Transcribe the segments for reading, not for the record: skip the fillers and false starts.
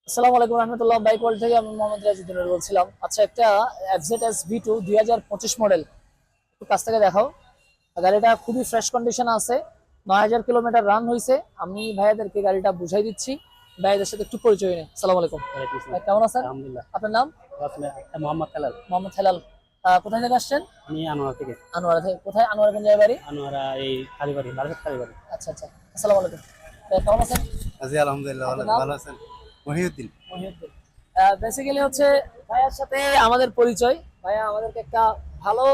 আসসালামু আলাইকুম রহমতুল্লাহ। Bike world থেকে আমি মোহাম্মদ রাজিদুল বলছিলাম। আচ্ছা, একটা এফজেডএস ভি2 2025 মডেল, একটু কাছ থেকে দেখাও। গাড়িটা খুবই ফ্রেশ কন্ডিশন আছে, 9000 কিলোমিটার রান হয়েছে। আমি ভাইয়াদেরকে গাড়িটা বুঝাই দিচ্ছি, ভাইয়াদের সাথে একটু পরিচয় নেই। আসসালামু আলাইকুম ভাই, কেমন আছেন? আলহামদুলিল্লাহ। আপনার নাম? মোহাম্মদ হেলাল। মোহাম্মদ হেলাল। কোথায় থেকে আসছেন? আমি আনোয়ারা থেকে। আনোয়ারা থেকে। কোথায় আনোয়ারা, কোন জায়গায় বাড়ি? আনোয়ারা এই কালীবাড়ি, বারাসাত কালীবাড়ি। আচ্ছা আচ্ছা, আসসালামু আলাইকুম ভাই, কেমন আছেন? জি আলহামদুলিল্লাহ, ভালো আপনার নাম? ভালো আছেন? মহিউদ্দিন। মহিউদ্দিন। বেসিক্যালি হচ্ছে ভাইয়ার সাথে আমাদের পরিচয়। ভাইয়া আমাদেরকে একটা ভালো,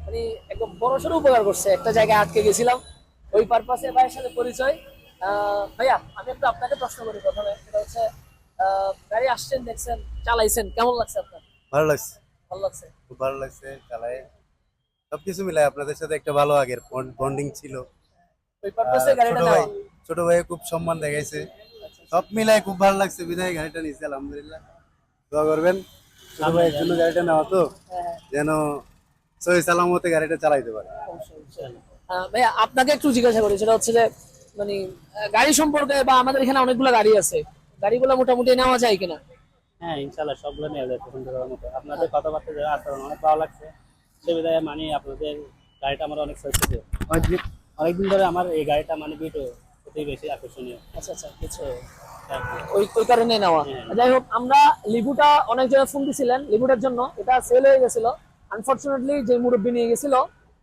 মানে একদম বড়সড় উপকার করছে। একটা জায়গায় আটকে গেছিলাম, ওই পারপাসে ভাইয়ের সাথে পরিচয়। ভাইয়া, আমি একটু আপনাকে প্রশ্ন করি প্রথমে। সেটা হচ্ছে, গাড়ি আসছেন, দেখছেন, চালাইছেন, কেমন লাগছে আপনার? ভালো লাগছে, ভালো লাগছে? খুব ভালো লাগছে চালায়। সবকিছু মিলাই আপনাদের সাথে একটা ভালো আগের বন্ডিং ছিল। ওই পারপাসে ছোট গাড়িটা ভাই নেওয়া। ছোট ভাই খুব সম্মান দেখাইছে, আচ্ছা, সব মিলাই খুব ভালো লাগছে। বিদায় গাড়িটা নিয়েছে, আলহামদুলিল্লাহ। দোয়া করবেন ছোট ভাইয়ের জন্য গাড়িটা নেওয়া তো, হ্যাঁ, যেন সহি সালামতে গাড়িটা চালাইতে পারে। অবশ্যই, অবশ্যই। ভাইয়া, আপনাকে একটু জিজ্ঞাসা করি, সেটা হচ্ছে যে, মানে গাড়ি সম্পর্কে, বা আমাদের এখানে অনেকগুলো গাড়ি আছে, গাড়িগুলো মোটামুটি নেওয়া যায় কিনা? হ্যাঁ, ইনশাল্লাহ সবগুলো নিয়ে যাবে পছন্দ করার মতো। আপনাদের কথাবার্তা যারা আচরণ অনেক ভালো লাগছে, সে বিধায় মানে আপনাদের গাড়িটা আমার অনেক চলছে। অনেকদিন ধরে আমার এই গাড়িটা মানে বিটো সত্যিই বেশি আকর্ষণীয়। আচ্ছা আচ্ছা, বুঝছো। হ্যাঁ, ওই ওই কারণে নেওয়া। হ্যাঁ। যাই হোক, আমরা লিবুটা অনেক জায়গায় ফোন দিছিলেন লিবুটার জন্য, এটা সেল হয়ে গেছিল। আনফরচুনেটলি যে মুরব্বী নিয়ে গেছিল,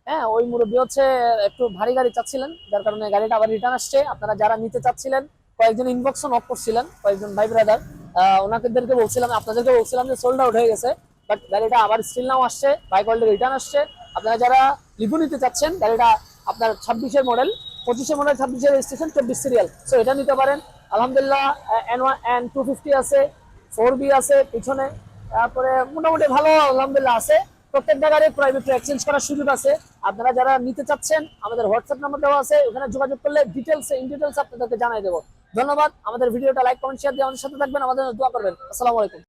হ্যাঁ, ওই মুরব্বী হচ্ছে একটু ভারী গাড়ি চাচ্ছিলেন, যার কারণে গাড়িটা আবার রিটার্ন আসছে। আপনারা যারা নিতে চাচ্ছিলেন, কয়েকজন ইনবক্সও নক করছিলেন, কয়েকজন ভাই ব্রাদার, ওনাদেরকে বলছিলাম, আপনাদেরকে বলছিলাম যে সোল্ড আউট হয়ে গেছে। বাট গাড়িটা আবার স্টিল নাও আসছে, বাইক ওয়ার্ল্ডে রিটার্ন আসছে। আপনারা যারা লিবু নিতে চাচ্ছেন, গাড়িটা আপনার 26-এর মডেল, 25-এর মডেল, 26-এর রেজিস্ট্রেশন, 24 সিরিয়াল, সো এটা নিতে পারেন। আলহামদুলিল্লাহ, N250 আছে, 4B আছে পিছনে। তারপরে মোটামুটি ভালো আলহামদুলিল্লাহ আছে। প্রত্যেকটা গাড়ি প্রাইভেট এক্সচেঞ্জ করার সুযোগ আছে। আপনারা যারা নিতে চাচ্ছেন, আমাদের হোয়াটসঅ্যাপ নাম্বার দেওয়া আছে, ওখানে যোগাযোগ করলে ইন ডিটেলস আপনাদেরকে জানাই দেবো। ধন্যবাদ। আমাদের ভিডিওটা লাইক, কমেন্ট, শেয়ার দিয়ে আমাদের সাথে থাকবেন, আমাদের দোয়া করবেন। আসসালামু আলাইকুম।